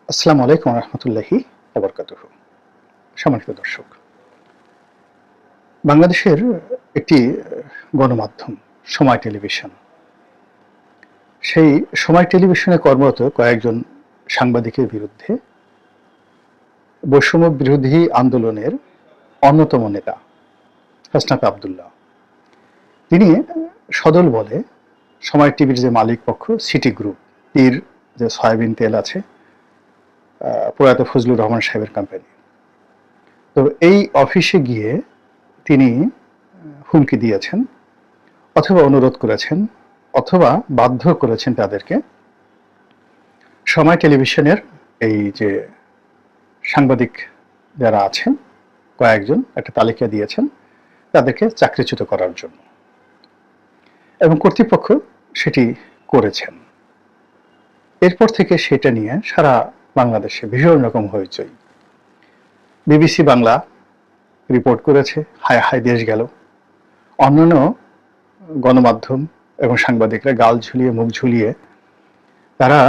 আসসালামু আলাইকুম রহমতুল্লাহি ওবরকাতুহু। সম্মানিত দর্শক, বাংলাদেশের একটি গণমাধ্যম সময় টেলিভিশন, সেই সময় টেলিভিশনে কর্মরত কয়েকজন সাংবাদিকের বিরুদ্ধে বৈষম্য বিরোধী আন্দোলনের অন্যতম নেতা হাসনাত আবদুল্লাহ, তিনি সদল বলে সময় টিভির যে মালিক পক্ষ সিটি গ্রুপ, তীর যে সয়াবিন তেল আছে, প্রয়াত ফজলুর রহমান সাহেবের কোম্পানি, তো এই অফিসে গিয়ে তিনি হুমকি দিয়েছেন অথবা অনুরোধ করেছেন অথবা বাধ্য করেছেন তাদেরকে সময় টেলিভিশনের এই যে সাংবাদিক যারা আছেন কয়েকজন একটা তালিকা দিয়েছেন তাদেরকে চাকরিচ্যুত করার জন্য, এবং কর্তৃপক্ষ সেটি করেছেন। এরপর থেকে সেটা নিয়ে সারা বাংলাদেশে ভীষণ রকম হইচই। বিবিসি বাংলা রিপোর্ট করেছে, হায় হায় দেশ গেল। অন্যান্য গণমাধ্যম এবং সাংবাদিকরা গাল ঝুলিয়ে মুখ ঝুলিয়ে তারা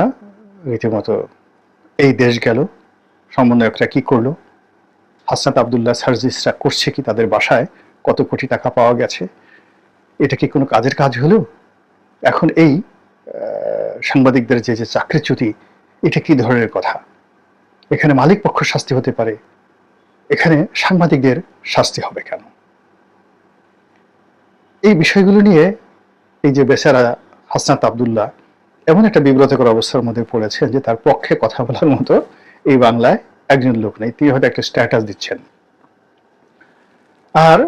রীতিমতো এই দেশ গেল, সমন্বয়করা কি করলো, হাসনাত আবদুল্লাহ সার্জিসরা করছে কি, তাদের বাসায় কত কোটি টাকা পাওয়া গেছে, এটা কি কোনো কাজের কাজ হলো? এখন এই সাংবাদিকদের যে যে চাকরিচ্যুতি, এটা কি ধরনের কথা? এখানে মালিক পক্ষ শাস্তি হতে পারে, এখানে সাংবাদিকদের শাস্তি হবে কেন? এই বিষয়গুলো নিয়ে এই যে বেচারা হাসনাত আবদুল্লাহ এমন একটা বিব্রতকর অবস্থার মধ্যে পড়েছেন যে তার পক্ষে কথা বলার মতো এই বাংলায় একজন লোক নেই। তিনি হয়তো একটা স্ট্যাটাস দিচ্ছেন, আর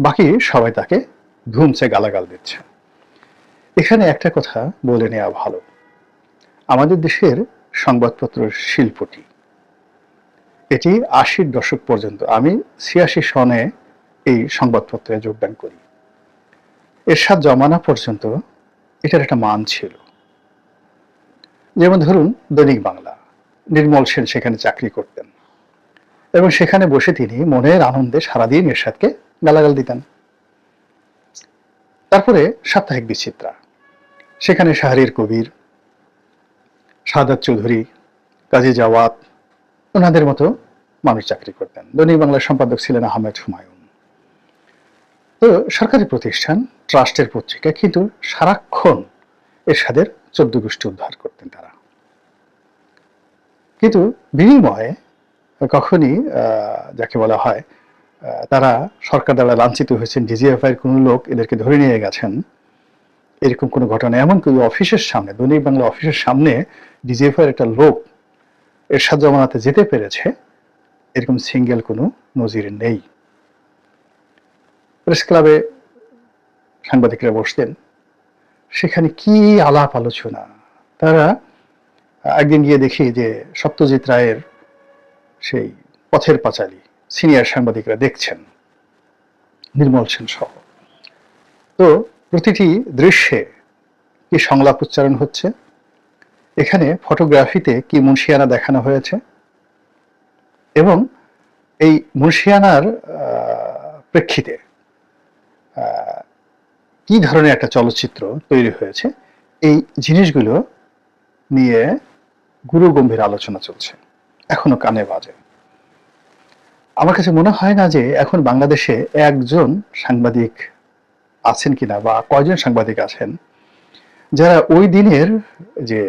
বাকি সবাই তাকে ধুমছে গালাগাল দিচ্ছে। এখানে একটা কথা বলে নেওয়া ভালো, আমাদের দেশের সংবাদপত্র শিল্পটি, এটি ৮০-র দশক পর্যন্ত, আমি ৮৬ সনে এই সংবাদপত্রে যোগদান করি, এরশাদ জমানা পর্যন্ত এটার একটা মান ছিল। যেমন ধরুন দৈনিক বাংলা, নির্মল সেন সেখানে চাকরি করতেন এবং সেখানে বসে তিনি মনের আনন্দে সারাদিন এরশাদকে গালাগাল দিতেন। তারপরে সাপ্তাহিক বিচিত্রা, সেখানে শাহরির কবির, সাদাত চৌধুরী, কাজী জাওয়াত, ওনাদের মতো মানুষ চাকরি করতেন। দৈনিক বাংলার সম্পাদক ছিলেন আহমেদ হুমায়ুন। তো সরকারি প্রতিষ্ঠান, ট্রাস্টের পত্রিকা, কিন্তু সারাক্ষণ এরশাদের ১৪ গোষ্ঠী উদ্ধার করতেন তারা। কিন্তু বিনিময়ে কখনই যাকে বলা হয় তারা সরকার দ্বারা লাঞ্ছিত হয়েছেন, ডিজিএফআইয়ের কোনো লোক এদেরকে ধরে নিয়ে গেছেন, এরকম কোনো ঘটনা, এমনকি অফিসের সামনে, দৈনিক বাংলা অফিসের সামনে ডিজিএফআইয়ের একটা লোক এরশাদ জমানাতে যেতে পেরেছে, এরকম সিঙ্গেল কোনো নজির নেই। প্রেস ক্লাবে সাংবাদিকরা বসতেন, সেখানে কি আলাপ আলোচনা। তারা একদিন গিয়ে দেখি যে সত্যজিৎ রায়ের সেই পথের পাঁচালী সিনিয়র সাংবাদিকরা দেখছেন, নির্মল সেন সহ। তো প্রতিটি দৃশ্যে কি সংলাপ উচ্চারণ হচ্ছে, এখানে ফটোগ্রাফিতে কি মুন্সিয়ানা দেখানো হয়েছে, এবং এই মুন্সিয়ানার প্রেক্ষিতে কি ধরনের একটা চলচ্চিত্র তৈরি হয়েছে, এই জিনিসগুলো নিয়ে গুরু গম্ভীর আলোচনা চলছে, এখনো কানে বাজে। আমার কাছে মনে হয় না যে এখন বাংলাদেশে একজন সাংবাদিক আছেন কিনা বা কয়জন সাংবাদিক আছেন যারা ওই দিনের যে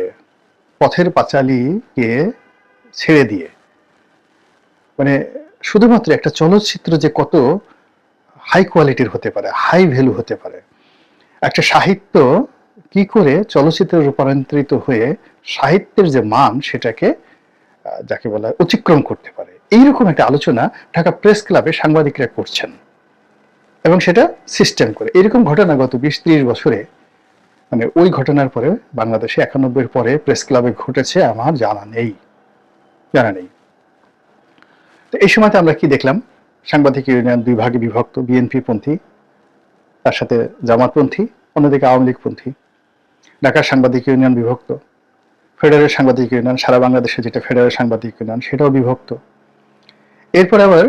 পথের পাঁচালীকে ছেড়ে দিয়ে, মানে শুধুমাত্র একটা চলচ্চিত্র যে কত হাই কোয়ালিটির হতে পারে, হাই ভ্যালু হতে পারে, একটা সাহিত্য কি করে চলচ্চিত্রে রূপান্তরিত হয়ে সাহিত্যের যে মান সেটাকে যাকে বলা অতিক্রম করতে পারে, এইরকম একটা আলোচনা ঢাকা প্রেস ক্লাবে সাংবাদিকরা করছেন, এবং সেটা সিস্টেম করে। এরকম ঘটনা গত ২০-৩০ বছরে, মানে ওই ঘটনার পরে বাংলাদেশে ৯১-এর পরে প্রেস ক্লাবে ঘটেছে আমার জানা নেই। তো এই সময়তে আমরা কি দেখলাম, সাংবাদিক ইউনিয়ন দুই ভাগে বিভক্ত, বিএনপি পন্থী, তার সাথে জামাতপন্থী, অন্যদিকে আওয়ামী লীগ পন্থী। ঢাকার সাংবাদিক ইউনিয়ন বিভক্ত, ফেডারেল সাংবাদিক ইউনিয়ন, সারা বাংলাদেশে যেটা ফেডারেল সাংবাদিক ইউনিয়ন সেটাও বিভক্ত। এরপর আবার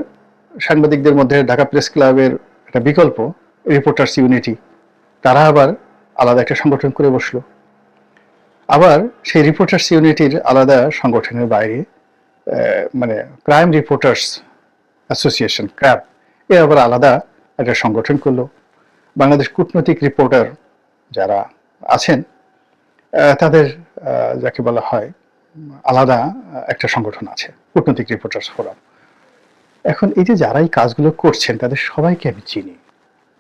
সাংবাদিকদের মধ্যে ঢাকা প্রেস ক্লাবের একটা বিকল্প রিপোর্টার্স ইউনিটি, তারা আবার আলাদা একটা সংগঠন করে বসলো। আবার সেই রিপোর্টার্স ইউনিটির আলাদা সংগঠনের বাইরে মানে ক্রাইম রিপোর্টার্স অ্যাসোসিয়েশন ক্র্যাব এ আবার আলাদা একটা সংগঠন করলো। বাংলাদেশ কূটনৈতিক রিপোর্টার যারা আছেন তাদের যাকে বলা হয় আলাদা একটা সংগঠন আছে, কূটনৈতিক রিপোর্টার্স ফোরাম। এখন এই যে যারা এই কাজগুলো করছেন তাদের সবাইকে আমি চিনি,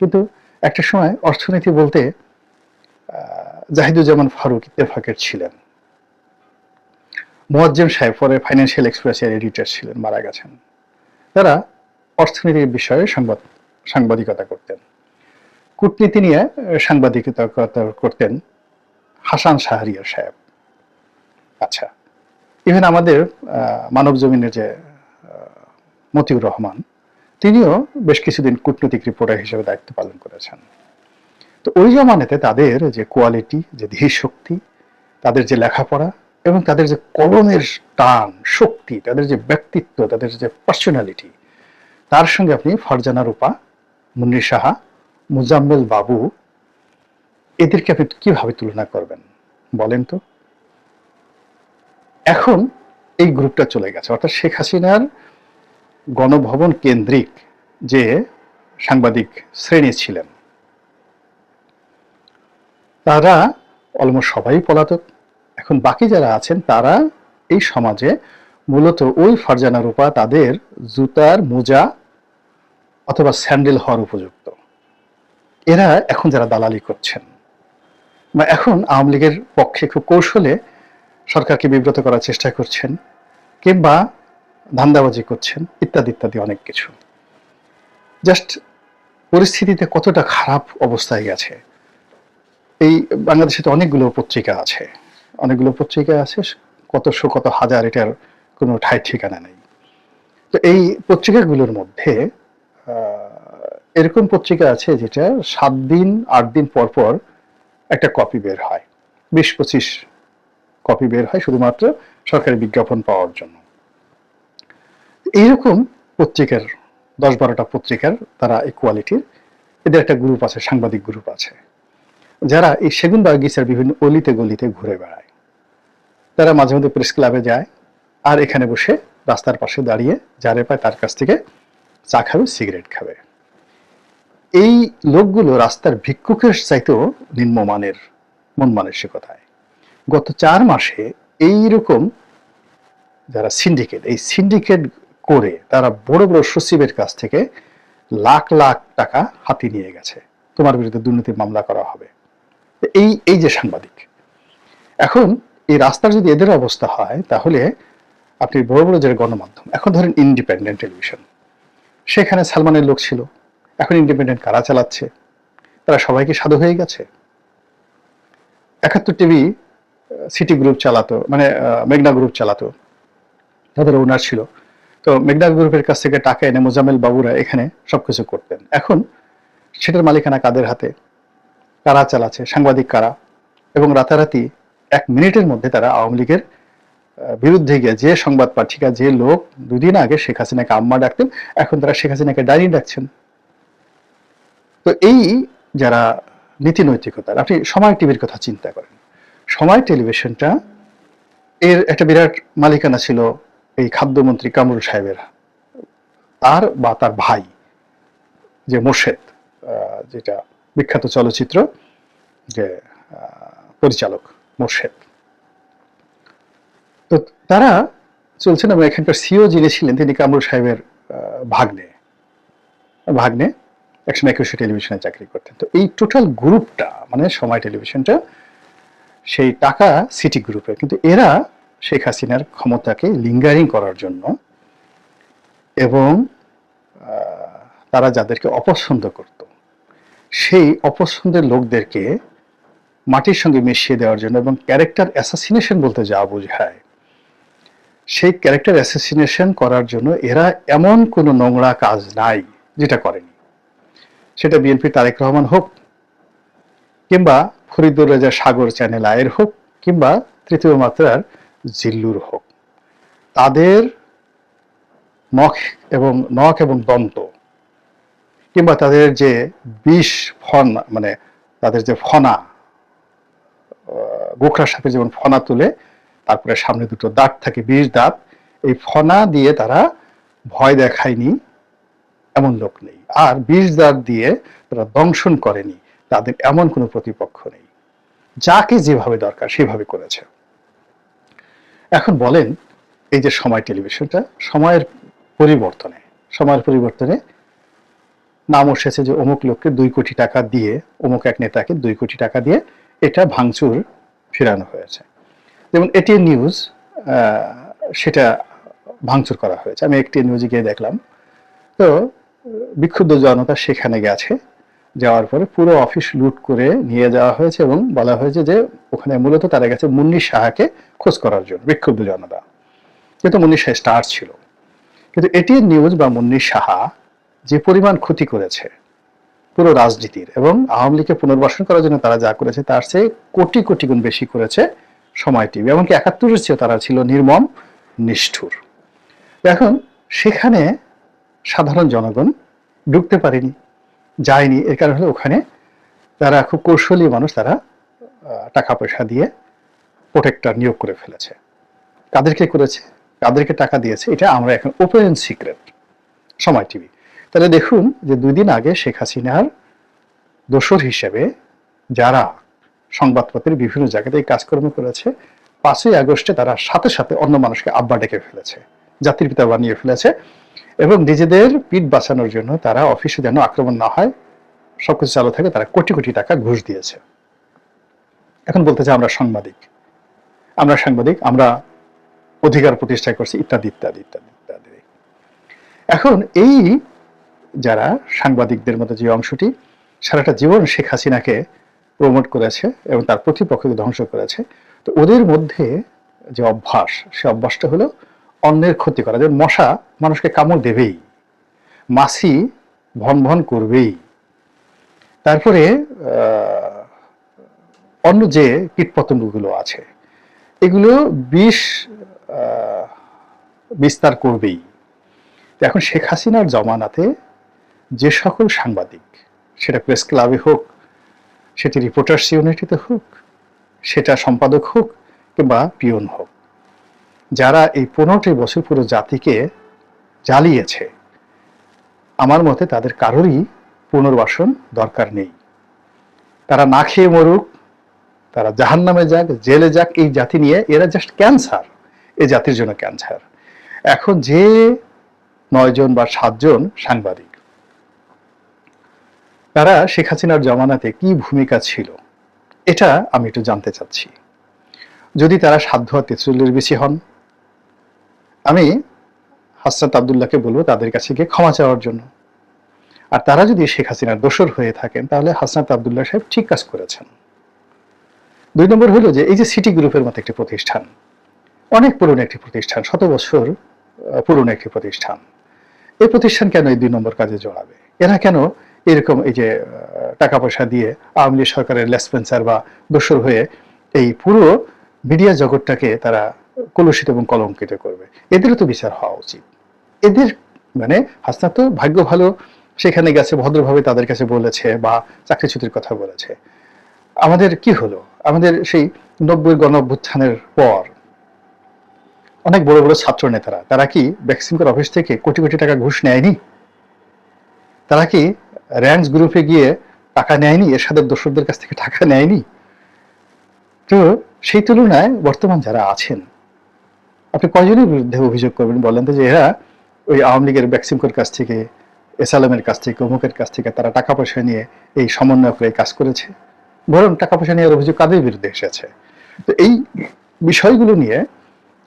কিন্তু একটা সময় অর্থনীতি বলতে জাহিদুজ্জামান ফারুক ইত্তেফাকের ছিলেন, মোয়াজ্জেম সাহেব পরে ফাইন্যান্সিয়াল এক্সপ্রেসের এডিটর ছিলেন, মারা গেছেন। তারা অর্থনীতির বিষয়ে সাংবাদিকতা করতেন। কূটনীতি নিয়ে সাংবাদিকতা করতেন হাসান শাহরিয়ার সাহেব। আচ্ছা, ইভেন আমাদের মানব জমিনের যে মতিউর রহমান, তিনিও বেশ কিছুদিন কূটনৈতিক রিপোর্টার হিসেবে দায়িত্ব পালন করেছেন। তো ওই জমানাতে তাদের যে কোয়ালিটি, যে ধীর শক্তি, তাদের যে লেখাপড়া এবং তাদের যে কলমের টান শক্তি, তাদের যে ব্যক্তিত্ব, তাদের যে পার্সোনালিটি, তার সঙ্গে আপনি ফারজানা রূপা, মুন্নির সাহা, মুজাম্মেল বাবু, এদেরকে আপনি কিভাবে তুলনা করবেন বলেন তো? এখন এই গ্রুপটা চলে গেছে, অর্থাৎ শেখ হাসিনার গণভবন কেন্দ্রিক যে সাংবাদিক শ্রেণী ছিলেন তারা অলমোস্ট সবাই পলাতক। এখন বাকি যারা আছেন তারা এই সমাজে মূলত ওই ফারজানা রূপা তাদের জুতার মোজা অথবা স্যান্ডেল হওয়ার উপযুক্ত। এরা এখন যারা দালালি করছেন বা এখন আওয়ামী লীগের পক্ষে খুব কৌশলে সরকারকে বিব্রত করার চেষ্টা করছেন কিংবা ধান্দাবাজি করছেন ইত্যাদি ইত্যাদি অনেক কিছু। জাস্ট পরিস্থিতিতে কতটা খারাপ অবস্থায় গেছে। এই বাংলাদেশে তো অনেকগুলো পত্রিকা আছে, কত হাজার, এটার কোনো ঠাঁই ঠিকানা নেই। তো এই পত্রিকাগুলোর মধ্যে এরকম পত্রিকা আছে যেটা 7 দিন 8 দিন পর পর একটা কপি বের হয়, 20-25 কপি বের হয় শুধুমাত্র সরকারি বিজ্ঞাপন পাওয়ার জন্য। এইরকম পত্রিকার 10-12টা পত্রিকার তারা এই কোয়ালিটির, এদের একটা গ্রুপ আছে, সাংবাদিক গ্রুপ আছে, যারা এই সেগুন বাগিচার বিভিন্ন অলিতে গলিতে ঘুরে বেড়ায়। তারা মাঝে মধ্যে প্রেস ক্লাবে যায় আর এখানে বসে রাস্তার পাশে দাঁড়িয়ে যারে পায় তার কাছ থেকে চা খাবে, সিগারেট খাবে। এই লোকগুলো রাস্তার ভিক্ষুকের চাইতেও নিম্নমানের মন মানসিকতায়। গত 4 মাসে এইরকম যারা সিন্ডিকেট করে তারা বড় বড় সচিবের কাছ থেকে লাখ লাখ টাকা হাতি নিয়ে গেছে। তোমার বিরুদ্ধে দুর্নীতির মামলা করা হবে। এই যে সাংবাদিক, এখন এই রাস্তার যদি এদের অবস্থা হয় তাহলে আপনি বড় বড় যে গণমাধ্যম, এখন ধরেন ইন্ডিপেন্ডেন্ট টেলিভিশন, সেখানে সালমানের লোক ছিল, এখন ইন্ডিপেন্ডেন্ট কারা চালাচ্ছে? তারা সবাইকে সাধু হয়ে গেছে। 71 টিভি সিটি গ্রুপ চালাতো, মানে মেঘনা গ্রুপ চালাতো, তাদের ওনার ছিল। তো মেঘনা গ্রুপের কাছ থেকে টাকা এনে মোজাম্মেল বাবুরা এখানে সবকিছু করতেন। এখন সেটার মালিকানা কাদের হাতে? কারা চালাচ্ছে? সাংবাদিক কারা? এবং রাতারাতি 1 মিনিটের মধ্যে তারা আওয়ামী লীগের বিরুদ্ধে গিয়ে যে সংবাদ পাঠিকা, যে লোক 2 দিন আগে শেখ হাসিনাকে আম্মা ডাকতেন, এখন তারা শেখ হাসিনাকে ডাইনি ডাকছেন। তো এই যারা নীতি নৈতিকতার, আপনি সময় টিভির কথা চিন্তা করেন। সময় টেলিভিশনটা এর একটা বিরাট মালিকানা ছিল এই খাদ্যমন্ত্রী কামরুল সাহেবের, তার ভাই যে মোর্শেদ, যেটা বিখ্যাত চলচ্চিত্র যে পরিচালক মোর্শেদ। তো তারা চলছেন, এবং এখানকার সিও যিনি ছিলেন তিনি কামরুল সাহেবের ভাগ্নে 121 টেলিভিশনে চাকরি করতেন। তো এই টোটাল গ্রুপটা, মানে সময় টেলিভিশনটা, সেই টাকা সিটি গ্রুপের। কিন্তু এরা শেখ হাসিনার ক্ষমতাকে লিঙ্গারিং করার জন্য এবং তারা যাদেরকে অপছন্দ করত সেই অপছন্দের লোকদেরকে মাটির সঙ্গে মিশিয়ে দেওয়ার জন্য এবং ক্যারেক্টার অ্যাসাসিনেশন বলতে যা বোঝায়, সেই ক্যারেক্টার অ্যাসাসিনেশন করার জন্য এরা এমন কোনো নোংরা কাজ নাই যেটা করেনি। সেটা বিএনপি তারেক রহমান হোক, কিংবা ফরিদুর রেজা সাগর চ্যানেল আয়ের হোক, কিংবা তৃতীয় মাত্রার জিল্লুর হোক, তাদের নখ এবং দন্ত, কিংবা তাদের যে বিষ মানে তাদের যে ফনা গোখরা সাপে যেমন ফনা তুলে, তারপরে সামনে দুটো দাঁত থাকে, 20 দাঁত, এই ফনা দিয়ে তারা ভয় দেখায়নি এমন লোক নেই। আর 20 দাঁত দিয়ে তারা দংশন করেনি, তাদের এমন কোনো প্রতিপক্ষ নেই। যাকে যেভাবে দরকার সেভাবে করেছে। এখন বলেন, এই যে সময় টেলিভিশনটা সময়ের পরিবর্তনে নাম এসেছে যে অমুক লোককে 2 কোটি টাকা দিয়ে, অমুক এক নেতাকে 2 কোটি টাকা দিয়ে এটা ভাঙচুর ফেরানো হয়েছে। যেমন এটিএন নিউজ, সেটা ভাঙচুর করা হয়েছে। আমি একটি নিউজে গিয়ে দেখলাম, তো বিক্ষুব্ধ জনতা সেখানে গেছে, যাওয়ার পরে পুরো অফিস লুট করে নিয়ে যাওয়া হয়েছে এবং বলা হয়েছে যে ওখানে মূলত তারা গেছে মুন্নি সাহাকে খোঁজ করার জন্য, বিক্ষুব্ধ জনতা। কিন্তু মুন্নি শাহ স্টার ছিল। কিন্তু এটিএন নিউজ বা মুন্নি সাহা যে পরিমাণ ক্ষতি করেছে পুরো রাজনীতির এবং আওয়ামী লীগকে পুনর্বাসন করার জন্য তারা যা করেছে তার চেয়ে কোটি কোটি গুণ বেশি করেছে সময় টিভি। এমনকি 71-এর চেয়েও তারা ছিল নির্মম, নিষ্ঠুর। এখন সেখানে সাধারণ জনগণ ঢুকতে পারেনি, যায়নি। এর কারণ হলো ওখানে তারা খুব কৌশলী মানুষ, তারা টাকা পয়সা দিয়ে প্রোটেক্টর নিয়োগ করে ফেলেছে। কাদেরকে করেছে, কাদেরকে টাকা দিয়েছে, এটা আমরা এখন ওপেন সিক্রেট সময় টিভি। তাহলে দেখুন যে 2 দিন আগে শেখ হাসিনার দোসর হিসেবে যারা সংবাদপত্রের বিভিন্ন জায়গাতে এই কাজকর্ম করেছে, 5ই আগস্টে তারা সাথে সাথে অন্য মানুষকে আব্বা ডেকে ফেলেছে, জাতির পিতা বানিয়ে ফেলেছে এবং নিজেদের পিঠ বাঁচানোর জন্য তারা অফিসে যেন আক্রমণ না হয়, সবকিছু চালু থাকে, তারা কোটি কোটি টাকা ঘুষ দিয়েছে। এখন বলতে চাই আমরা সাংবাদিক, আমরা অধিকার প্রতিষ্ঠা করছি, ইত্যাদি ইত্যাদি ইত্যাদি ইত্যাদি। এখন এই যারা সাংবাদিকদের মধ্যে যে অংশটি সারাটা জীবন শেখ হাসিনাকে প্রমোট করেছে এবং তার প্রতিপক্ষকে ধ্বংস করেছে, তো ওদের মধ্যে যে অভ্যাস, সে অভ্যাসটা হলো অন্যের ক্ষতি করা। যেমন মশা মানুষকে কামড় দেবেই, মাছি ভন ভন করবেই, তারপরে অন্য যে কীটপতঙ্গগুলো আছে এগুলো বিষ বিস্তার করবেই। এখন শেখ হাসিনার জমানাতে যে সকল সাংবাদিক, সেটা প্রেস ক্লাবে হোক, সেটি রিপোর্টার্স ইউনিটিতে হোক, সেটা সম্পাদক হোক কিংবা পিয়ন হোক, যারা এই 15টি বছর পুরো জাতিকে জ্বালিয়েছে, আমার মতে তাদের কারোরই পুনর্বাসন দরকার নেই। তারা না খেয়ে মরুক, তারা জাহান্নামে যাক, জেলে যাক, এই জাতি নিয়ে এরা জাস্ট ক্যান্সার, এই জাতির জন্য ক্যান্সার। এখন যে 9 জন বা 7 জন সাংবাদিক, তারা শেখ হাসিনার জমানাতে কি ভূমিকা ছিল এটা আমি একটু জানতে চাচ্ছি। যদি তারা সাধ্য 43-এর বেশি হন, আমি হাসনাত আব্দুল্লাহকে বলবো তাদের কাছে গিয়ে ক্ষমা চাওয়ার জন্য। আর তারা যদি শেখ হাসিনার দোসর হয়ে থাকেন, তাহলে হাসনাত আব্দুল্লাহ সাহেব ঠিক কাজ করেছেন। 2 নম্বর হলো যে এই যে সিটি গ্রুপের মতো একটি প্রতিষ্ঠান, অনেক পুরনো একটি প্রতিষ্ঠান, 100 বছর পুরনো একটি প্রতিষ্ঠান, এই প্রতিষ্ঠান কেন এই 2 নম্বর কাজে জড়াবে? এরা কেন এরকম এই যে টাকা পয়সা দিয়ে আওয়ামী লীগ সরকারের লেসপেন্সার বা দোসর হয়ে এই পুরো মিডিয়া জগৎটাকে তারা কলুষিত এবং কলঙ্কিত করবে? এদেরও তো বিচার হওয়া উচিত। এদের মানে হাসনাত তো ভাগ্য ভালো, সেখানে গেছে, ভদ্রভাবে তাদের কাছে বলেছে বা চাকরিচ্যুতির কথা বলেছে। আমাদের কি হলো? আমাদের সেই 90-এর গণ-অভ্যুত্থানের পর অনেক বড় বড় ছাত্র নেতারা, তারা কি বেক্সিমকোর অফিস থেকে কোটি কোটি টাকা ঘুষ নেয়নি? তারা কি র্যাঙ্কস গ্রুপে গিয়ে টাকা নেয়নি? এরশাদের দোসরদের কাছ থেকে টাকা নেয়নি? তো সেই তুলনায় বর্তমান যারা আছেন, আপনি কয়জনের বিরুদ্ধে অভিযোগ করবেন বলেন তো যে এরা ওই আওয়ামী লীগের বেক্সিমকোর কাছ থেকে, এসালামের কাছ থেকে, অমুকের কাছ থেকে তারা টাকা পয়সা নিয়ে এই সমন্বয় করে কাজ করেছে? বরং টাকা পয়সা নেওয়ার অভিযোগ কাদের বিরুদ্ধে এসেছে? তো এই বিষয়গুলো নিয়ে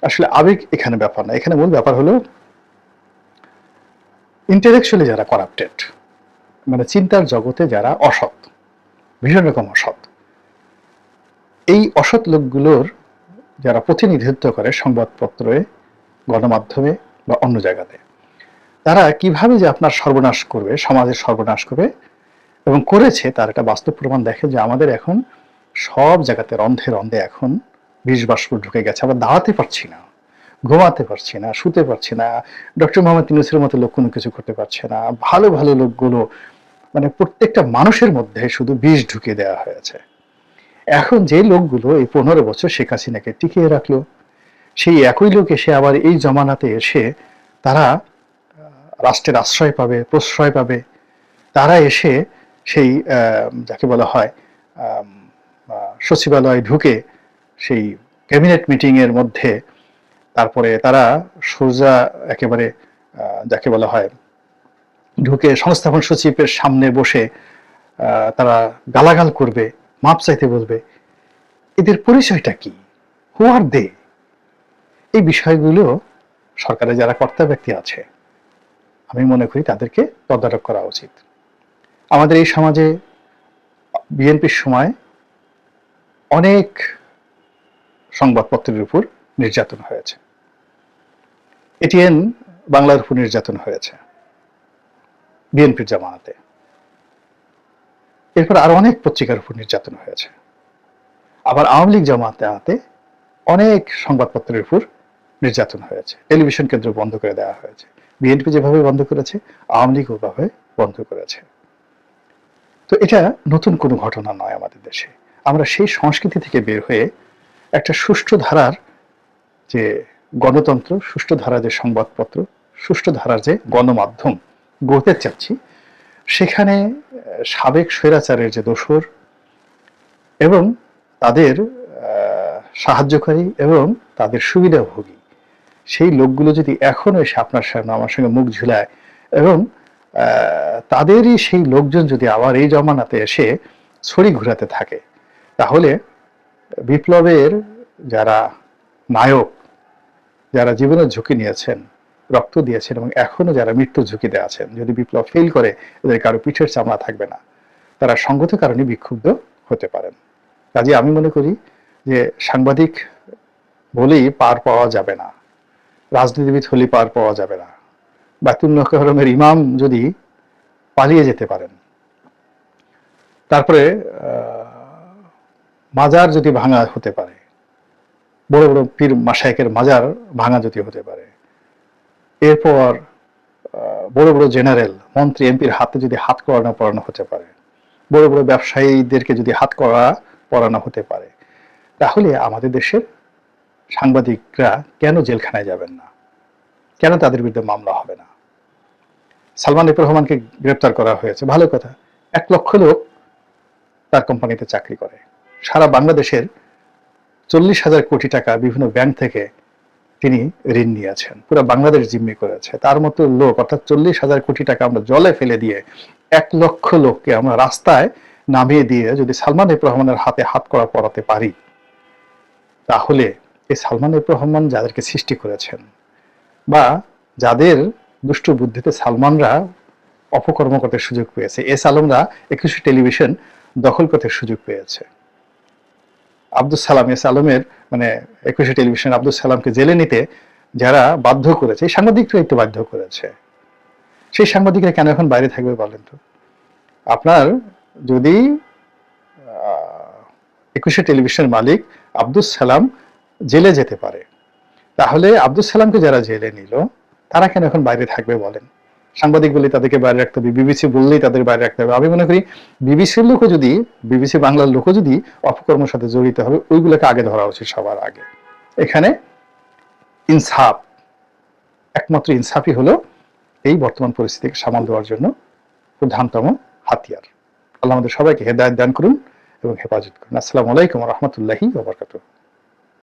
আসলে আবেগ এখানে ব্যাপার না। এখানে মূল ব্যাপার হলো ইন্টেলেকচুয়ালি যারা করাপ্টেড, মানে চিন্তার জগতে যারা অসৎ, ভীষণ রকম অসৎ, এই অসৎ লোকগুলোর যারা প্রতিনিধিত্ব করে সংবাদপত্রে, গণমাধ্যমে বা অন্য জায়গাতে, তারা কিভাবে যে আপনার সর্বনাশ করবে, সমাজের সর্বনাশ করবে এবং করেছে, তার একটা বাস্তব প্রমাণ দেখে যে আমাদের এখন সব জায়গাতে রন্ধে রন্ধে এখন বিষ বাষ্প ঢুকে গেছে। আমরা দাঁড়াতে পারছি না, ঘুমাতে পারছি না, শুতে পারছি না। ডক্টর মোহাম্মদ ইউনূসের মতো লোক কোনো কিছু করতে পারছে না। ভালো ভালো লোকগুলো, মানে প্রত্যেকটা মানুষের মধ্যে শুধু বিষ ঢুকিয়ে দেওয়া হয়েছে। এখন যে লোকগুলো এই 15 বছর শেখ হাসিনাকে টিকিয়ে রাখলো, সেই একই লোক এসে আবার এই জমানাতে এসে তারা রাষ্ট্রের আশ্রয় পাবে, প্রশ্রয় পাবে। তারা এসে সেই যাকে বলা হয় সচিবালয়ে ঢুকে সেই ক্যাবিনেট মিটিং এর মধ্যে তারপরে তারা সোজা একেবারে যাকে বলা হয় ঢুকে সংস্থাপন সচিবের সামনে বসে তারা গালাগাল করবে, মাপ চাইতে বলবে। এদের পরিচয়টা কি? হু আর দে? এই বিষয়গুলো সরকারের যারা কর্তা ব্যক্তি আছে আমি মনে করি তাদেরকে তদারক করা উচিত। আমাদের এই সমাজে বিএনপির সময় অনেক সংবাদপত্রের উপর নির্যাতন হয়েছে, এটিএন বাংলার উপর নির্যাতন হয়েছে বিএনপির জামানাতে। এরপর আরো অনেক পত্রিকার উপর নির্যাতন হয়েছে। আবার আওয়ামী লীগ জামাতে অনেক সংবাদপত্রের উপর নির্যাতন হয়েছে, টেলিভিশন কেন্দ্র বন্ধ করে দেওয়া হয়েছে। বিএনপি যেভাবে বন্ধ করেছে আওয়ামী লীগ ওভাবে বন্ধ করেছে। তো এটা নতুন কোনো ঘটনা নয় আমাদের দেশে। আমরা সেই সংস্কৃতি থেকে বের হয়ে একটা সুষ্ঠু ধারার যে গণতন্ত্র, সুষ্ঠু ধারার যে সংবাদপত্র, সুষ্ঠু ধারার যে গণমাধ্যম গড়তে চাচ্ছি, সেখানে সাবেক স্বৈরাচারের যে দোসর এবং তাদের সাহায্যকারী এবং তাদের সুবিধাভোগী সেই লোকগুলো যদি এখনো এসে আপনার সামনে আমার সঙ্গে মুখ ঝুলায় এবং তাদেরই সেই লোকজন যদি আবার এই জমানাতে এসে ছড়ি ঘুরাতে থাকে, তাহলে বিপ্লবের যারা নায়ক, যারা জীবনের ঝুঁকি নিয়েছেন, রক্ত দিয়েছেন এবং এখনো যারা মৃত্যু ঝুঁকিতে আছেন, যদি বিপ্লব ফেল করে এদের কারো পিঠের চামড়া থাকবে না, তারা সঙ্গত কারণে বিক্ষুব্ধ হতে পারেন। কাজে আমি মনে করি যে সাংবাদিক বলেই পার পাওয়া যাবে না, রাজনীতিবিদ হলেই পার পাওয়া যাবে না। বাইতুল মুকাররমের ইমাম যদি পালিয়ে যেতে পারেন, তারপরে মাজার যদি ভাঙা হতে পারে, বড় বড় পীর মাশায়েখের মাজার ভাঙা যদি হতে পারে, এরপর বড় বড় জেনারেল মন্ত্রী এমপির হাতে যদি হাত করানো পরানো হতে পারে, বড় বড় ব্যবসায়ীদেরকে যদি হাত করা পরানো হতে পারে, তাহলে আমাদের দেশের সাংবাদিকরা কেন জেলখানায় যাবেন না? কেন তাদের বিরুদ্ধে মামলা হবে না? সালমান এফ রহমানকে গ্রেপ্তার করা হয়েছে, ভালো কথা। 1 লক্ষ লোক তার কোম্পানিতে চাকরি করে, সারা বাংলাদেশের 40,000 কোটি টাকা বিভিন্ন ব্যাংক থেকে তিনি ঋণ নিয়েছেন, পুরো বাংলাদেশ জিম্মি করেছে। তার মতো লোক, অর্থাৎ 40,000 কোটি টাকা আমরা জলে ফেলে দিয়ে 1 লক্ষ লোককে আমরা রাস্তায় নামিয়ে দিয়ে যদি সালমান এফ রহমানের হাতে হাত করা পরাতে পারি, তাহলে এই সালমান এফ রহমান যাদেরকে সৃষ্টি করেছেন বা যাদের দুষ্ট বুদ্ধিতে সালমানরা অপকর্ম করতে সুযোগ পেয়েছে, এস আলমরা 21 টেলিভিশন দখল করতে সুযোগ পেয়েছে, আব্দুল সালাম এস আলমের মানে 21 টেলিভিশন আব্দুল সালামকে জেলে নিতে যারা বাধ্য করেছে, এই সাংবাদিকরাই তো বাধ্য করেছে। সেই সাংবাদিকরা কেন এখন বাইরে থাকবে বলেন তো? আপনার যদি 21 টেলিভিশনের মালিক আব্দুল সালাম জেলে যেতে পারে, তাহলে আব্দুল সালামকে যারা জেলে নিল তারা কেন এখন বাইরে থাকবে বলেন? সাংবাদিক বলে তাদেরকে বাইরে রাখতে হবে, বিবিসি বললেই তাদের বাইরে রাখতে হবে। আমি মনে করি বিবিসির লোকও যদি, বিবিসি বাংলার লোকও যদি অপকর্মের সাথে জড়িত হবে, ওইগুলোকে আগে ধরা উচিত সবার আগে। এখানে ইনসাফ, একমাত্র ইনসাফই হলো এই বর্তমান পরিস্থিতিকে সামাল দেওয়ার জন্য প্রধানতম হাতিয়ার। আল্লাহ আমাদের সবাইকে হেদায়েত দান করুন এবং হেফাজত করুন। আসসালামু আলাইকুম ওয়া রাহমাতুল্লাহি ওয়া বারাকাতুহু।